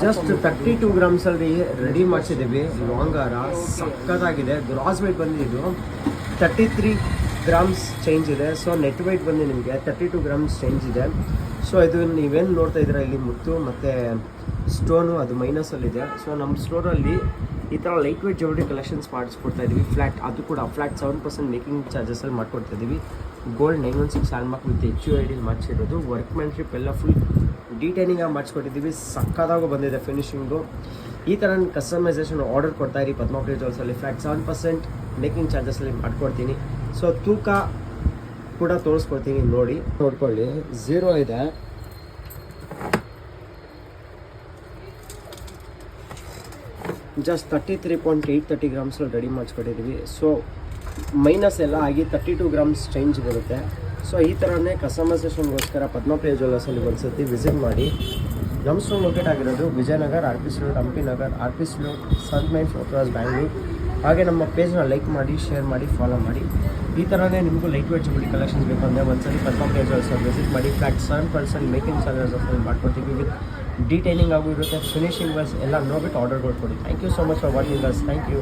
Just 32 ಗ್ರಾಮ್ಸಲ್ಲಿ ready ಮಾಡಿಸಿದ್ದೀವಿ. Long ಹಾರ ಸಕ್ಕತ್ತಾಗಿದೆ. ಗ್ರಾಸ್ ವೆಯ್ಟ್ ಬಂದಿದ್ದು 33 ಗ್ರಾಮ್ಸ್ ಚೇಂಜ್ ಇದೆ. ಸೊ ನೆಟ್ ವೆಯ್ಟ್ ಬಂದು ನಿಮಗೆ 32 ಗ್ರಾಮ್ಸ್ ಚೇಂಜ್ ಇದೆ. ಸೊ ಇದು ನೀವೇನು ನೋಡ್ತಾ ಇದ್ದೀರಾ ಇಲ್ಲಿ ಮುತ್ತು ಮತ್ತು ಸ್ಟೋನು ಅದು ಮೈನಸಲ್ಲಿದೆ. ಸೊ ನಮ್ಮ ಸ್ಟೋರಲ್ಲಿ ಈ ಥರ ಲೈಟ್ ವೆಯ್ಟ್ ಜ್ಯುವೆಲ್ರಿ ಕಲೆಕ್ಷನ್ಸ್ ಮಾಡಿಸ್ಕೊಡ್ತಾ ಇದ್ದೀವಿ. ಫ್ಲ್ಯಾಟ್ ಅದು ಕೂಡ ಫ್ಲ್ಯಾಟ್ 7% ಮೇಕಿಂಗ್ ಚಾರ್ಜಸಲ್ಲಿ ಮಾಡ್ಕೊಡ್ತಾ ಇದ್ದೀವಿ. ಗೋಲ್ಡ್ 916 ಹ್ಯಾಲ್ಮಾರ್ಕ್ ವಿತ್ HUID ಮಾಡಿಸಿರೋದು. ವರ್ಕ್ಮ್ಯಾನ್ಶಿಪ್ ಎಲ್ಲ ಫುಲ್ ಡೀಟೈಲಿಂಗಾಗಿ ಮಾಡಿಸ್ಕೊಟ್ಟಿದ್ದೀವಿ. ಸಕ್ಕತ್ತಾಗೂ ಬಂದಿದೆ ಫಿನಿಶಿಂಗು. ಈ ಥರ ಕಸ್ಟಮೈಸೇಷನ್ ಆರ್ಡರ್ ಕೊಡ್ತಾಯಿರಿ ಪದ್ಮಾವತಿ ಜ್ಯುವೆಲ್ಸಲ್ಲಿ. ಫ್ಲ್ಯಾಟ್ 7% ಮೇಕಿಂಗ್ ಚಾರ್ಜಸಲ್ಲಿ ಮಾಡ್ಕೊಡ್ತೀನಿ. ಸೊ ತೂಕ ಕೂಡ ತೋರಿಸ್ಕೊಡ್ತೀನಿ, ನೋಡ್ಕೊಳ್ಳಿ. 0 ಇದೆ, ಜಸ್ಟ್ 33.830 ಗ್ರಾಮ್ಸಲ್ಲಿ ರೆಡಿ ಮಾಡಿಸ್ಕೊಟ್ಟಿದ್ದೀವಿ. ಸೊ ಮೈನಸ್ ಎಲ್ಲ ಆಗಿ 32 ಗ್ರಾಮ್ಸ್ ಚೇಂಜ್ ಬರುತ್ತೆ. ಸೊ ಈ ಥರನೇ ಕಸ್ಟಮೈಸೇಷನ್ಗೋಸ್ಕರ ಪದ್ಮಪ್ರಿಯ ಜ್ಯುವೆಲ್ಲರ್ಸಲ್ಲಿ ಒಂದ್ಸತಿ ವಿಸಿಟ್ ಮಾಡಿ. ನಮ್ಮ ಸ್ಟೋರ್ ಲೊಕೇಟ್ ಆಗಿರೋದು ವಿಜಯನಗರ, RP ಸ್ಲೋಟ್, ಹಂಪಿ ನಗರ್, RP ಸ್ಲೋಟ್, ಸಂತ್ ಮೈನ್ ಕ್ರಾಸ್, ಬ್ಯಾಂಗ್ಳೂರು. ಹಾಗೆ ನಮ್ಮ ಪೇಜ್ನ ಲೈಕ್ ಮಾಡಿ, ಶೇರ್ ಮಾಡಿ, ಫಾಲೋ ಮಾಡಿ. ಈ ಥರನೇ ನಿಮಗೂ ಲೈಟ್ ವೇಟ್ ಜ್ಯುವೆಲ್ರಿ ಕಲೆಕ್ಷನ್ಸ್ ಬೇಕಂದರೆ ಒಂದ್ಸರಿ ಪದ್ಮಪ್ರಿಯ ಜ್ಯುವೆಲ್ಲರ್ಸಲ್ಲಿ ವಿಸಿಟ್ ಮಾಡಿ. ಫ್ಲ್ಯಾಟ್ 7% ಮೇಕಿಂಗ್ ಚಾರ್ಜಸ್ ಮಾಡ್ಕೊಡ್ತೀವಿ. ವಿತ್ ಡೀಟೈಲಿಂಗ್ ಆಗೂ ಇರುತ್ತೆ, ಫಿನಿಶಿಂಗ್ ವೈಸ್ ಎಲ್ಲ ನೋಡ್ಬಿಟ್ಟು ಆರ್ಡರ್ ಕೊಡ್ಕೊಡಿ. Thank you so much for watching us. Thank you.